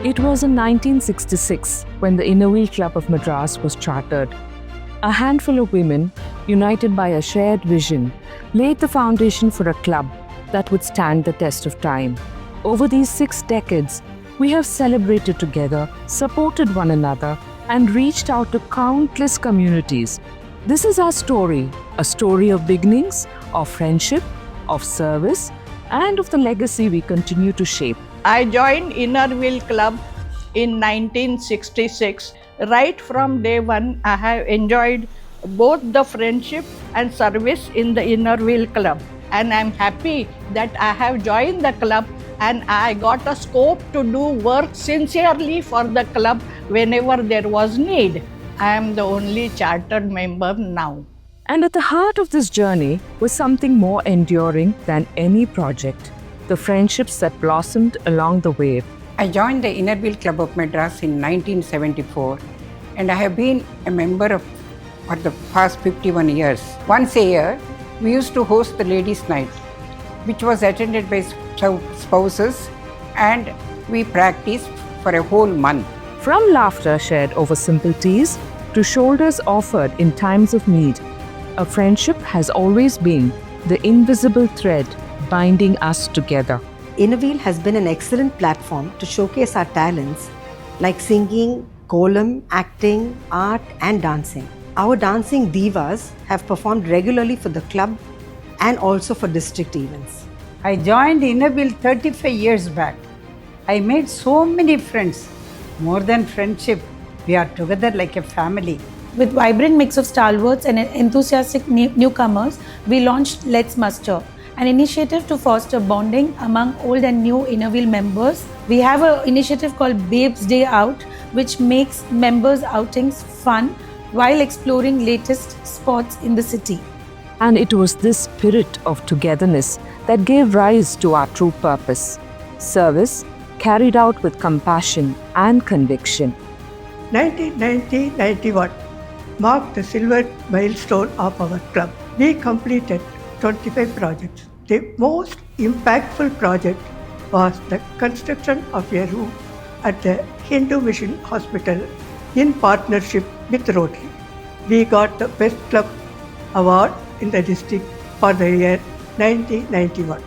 It was in 1966 when the Innerville Club of Madras was chartered. A handful of women, united by a shared vision, laid the foundation for a club that would stand the test of time. Over these 6 decades, we have celebrated together, supported one another, and reached out to countless communities. This is our story, a story of beginnings, of friendship, of service, and of the legacy we continue to shape. I joined Innerville Club in 1966. Right from day one, I have enjoyed both the friendship and service in the Innerville Club. And I'm happy that I have joined the club and I got a scope to do work sincerely for the club whenever there was need. I am the only chartered member now. And at the heart of this journey was something more enduring than any project: the friendships that blossomed along the way. I joined the Innerville Club of Madras in 1974 and I have been a member for the past 51 years. Once a year, we used to host the Ladies' Night, which was attended by spouses, and we practiced for a whole month. From laughter shared over simple teas to shoulders offered in times of need, a friendship has always been the invisible thread binding us together. Innerville has been an excellent platform to showcase our talents like singing, kolam, acting, art and dancing. Our dancing divas have performed regularly for the club and also for district events. I joined Innerville 35 years back. I made so many friends. More than friendship, we are together like a family. With vibrant mix of stalwarts and enthusiastic newcomers, we launched Let's Muster, an initiative to foster bonding among old and new Innerville members. We have an initiative called Babes Day Out, which makes members' outings fun while exploring latest spots in the city. And it was this spirit of togetherness that gave rise to our true purpose: service carried out with compassion and conviction. 1990-91 marked the silver milestone of our club. We completed 25 projects. The most impactful project was the construction of a room at the Hindu Mission Hospital in partnership with Rotary. We got the Best Club Award in the district for the year 1991.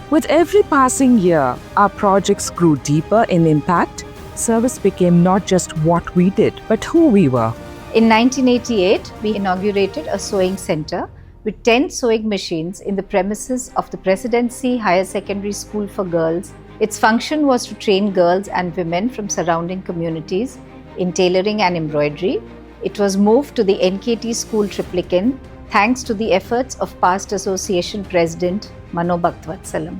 With every passing year, our projects grew deeper in impact. Service became not just what we did, but who we were. In 1988, we inaugurated a sewing center with 10 sewing machines in the premises of the Presidency Higher Secondary School for Girls. Its function was to train girls and women from surrounding communities in tailoring and embroidery. It was moved to the NKT School Triplicane thanks to the efforts of past association president Mano Bhaktvatsalam.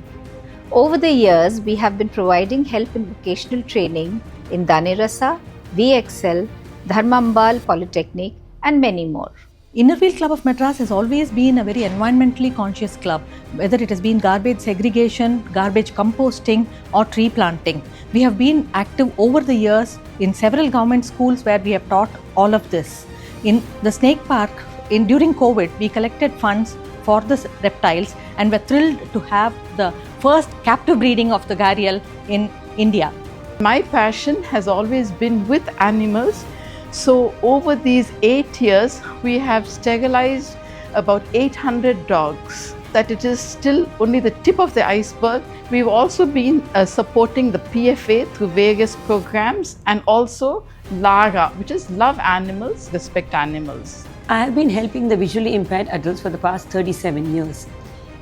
Over the years, we have been providing help in vocational training in Danirasa, VXL, Dharmambal Polytechnic and many more. Innerville Club of Madras has always been a very environmentally conscious club, whether it has been garbage segregation, garbage composting or tree planting. We have been active over the years in several government schools where we have taught all of this. In the Snake Park, during COVID, we collected funds for the reptiles and were thrilled to have the first captive breeding of the gharial in India. My passion has always been with animals. So over these 8 years, we have sterilized about 800 dogs. That it is still only the tip of the iceberg. We've also been supporting the PFA through various programs, and also LARA, which is Love Animals, Respect Animals. I have been helping the visually impaired adults for the past 37 years.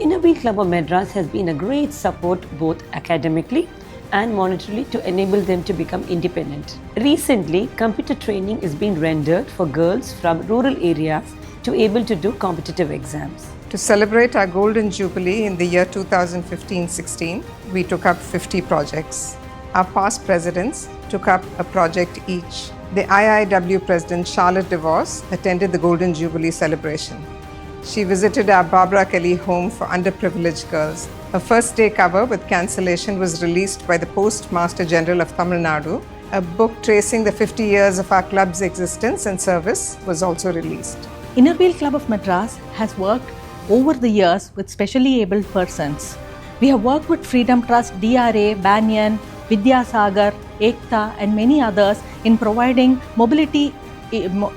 Innerville Club of Madras has been a great support both academically and monetarily to enable them to become independent. Recently, computer training is being rendered for girls from rural areas to able to do competitive exams. To celebrate our Golden Jubilee in the year 2015-16, we took up 50 projects. Our past presidents took up a project each. The IIW President Charlotte DeVos attended the Golden Jubilee celebration. She visited our Barbara Kelly home for underprivileged girls. Her first day cover with cancellation was released by the Postmaster General of Tamil Nadu. A book tracing the 50 years of our club's existence and service was also released. Innerville Club of Madras has worked over the years with specially abled persons. We have worked with Freedom Trust, DRA, Banyan, Vidyasagar, Ekta, and many others in providing mobility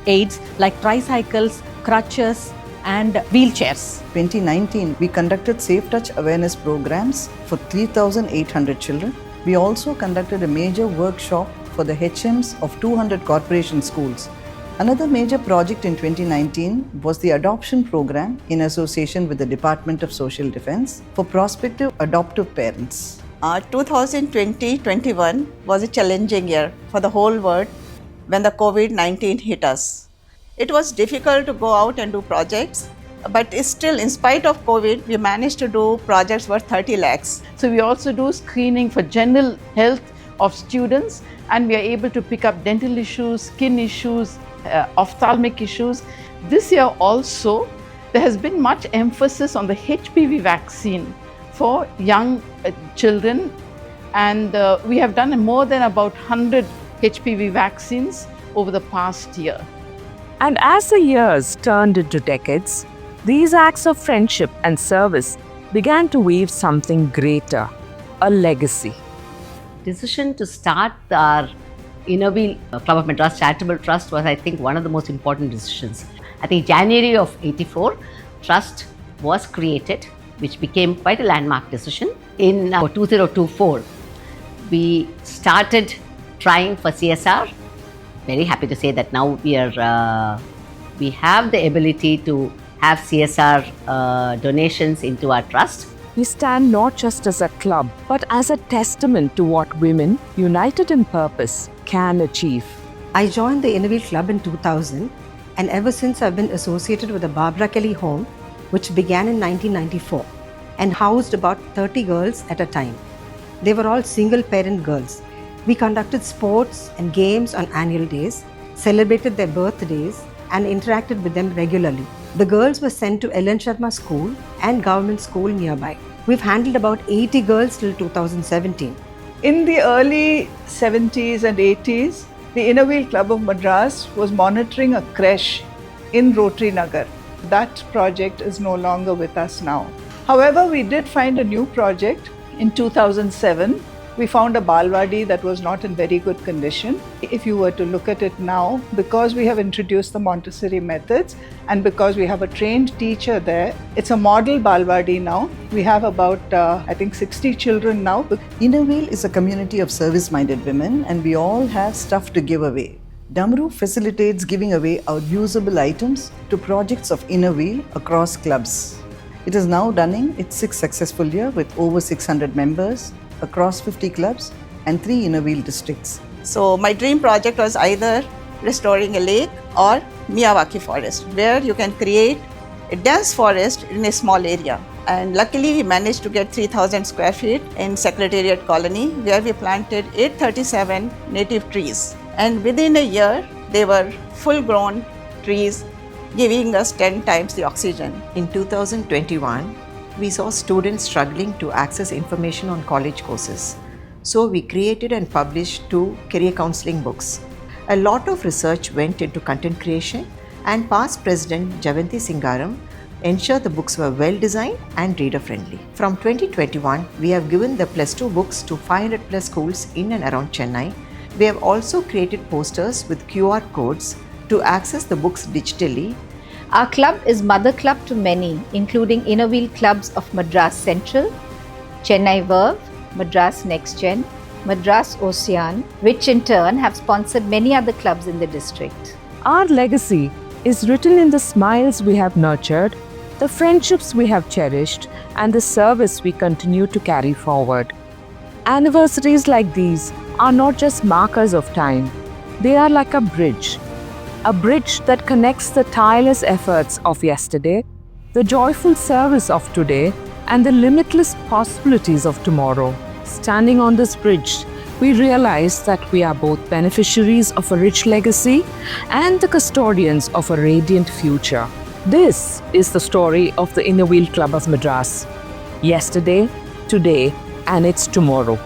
aids like tricycles, crutches, and wheelchairs. 2019, we conducted Safe Touch awareness programs for 3,800 children. We also conducted a major workshop for the HMs of 200 corporation schools. Another major project in 2019 was the adoption program in association with the Department of Social Defense for prospective adoptive parents. 2020-21 was a challenging year for the whole world when the COVID-19 hit us. It was difficult to go out and do projects, but still, in spite of COVID, we managed to do projects worth 30 lakhs. So we also do screening for general health of students, and we are able to pick up dental issues, skin issues, ophthalmic issues. This year also, there has been much emphasis on the HPV vaccine for young children, and we have done more than about 100 HPV vaccines over the past year. And as the years turned into decades, these acts of friendship and service began to weave something greater, a legacy. Decision to start our Inner Wheel Club of Madras Charitable Trust was, I think, one of the most important decisions. I think January of '84, Trust was created, which became quite a landmark decision. In 2024, we started trying for CSR. Very happy to say that now we have the ability to have CSR donations into our trust. We stand not just as a club, but as a testament to what women, united in purpose, can achieve. I joined the Inner Wheel Club in 2000, and ever since I've been associated with the Barbara Kelly Home, which began in 1994 and housed about 30 girls at a time. They were all single-parent girls. We conducted sports and games on annual days, celebrated their birthdays, and interacted with them regularly. The girls were sent to Ellen Sharma School and government school nearby. We've handled about 80 girls till 2017. In the early 70s and 80s, the Inner Wheel Club of Madras was monitoring a creche in Rotary Nagar. That project is no longer with us now. However, we did find a new project in 2007. We found a Balwadi that was not in very good condition. If you were to look at it now, because we have introduced the Montessori methods and because we have a trained teacher there, it's a model Balwadi now. We have about, 60 children now. Inner Wheel is a community of service-minded women, and we all have stuff to give away. Damru facilitates giving away our usable items to projects of Inner Wheel across clubs. It is now running its 6th successful year with over 600 members across 50 clubs and 3 Inner Wheel districts. So my dream project was either restoring a lake or Miyawaki forest, where you can create a dense forest in a small area. And luckily we managed to get 3,000 square feet in Secretariat Colony, where we planted 837 native trees. And within a year, they were full-grown trees, giving us 10 times the oxygen. In 2021, we saw students struggling to access information on college courses. So we created and published 2 career counseling books. A lot of research went into content creation, and past President Jayanthi Singaram ensured the books were well designed and reader friendly. From 2021, we have given the +2 books to 500 plus schools in and around Chennai. We have also created posters with QR codes to access the books digitally. Our club is mother club to many, including Inner Wheel Clubs of Madras Central, Chennai Verve, Madras Next Gen, Madras Ocean, which in turn have sponsored many other clubs in the district. Our legacy is written in the smiles we have nurtured, the friendships we have cherished, and the service we continue to carry forward. Anniversaries like these are not just markers of time, they are like a bridge that connects the tireless efforts of yesterday, the joyful service of today, and the limitless possibilities of tomorrow. Standing on this bridge, we realize that we are both beneficiaries of a rich legacy and the custodians of a radiant future. This is the story of the Inner Wheel Club of Madras. Yesterday, today, and its tomorrow.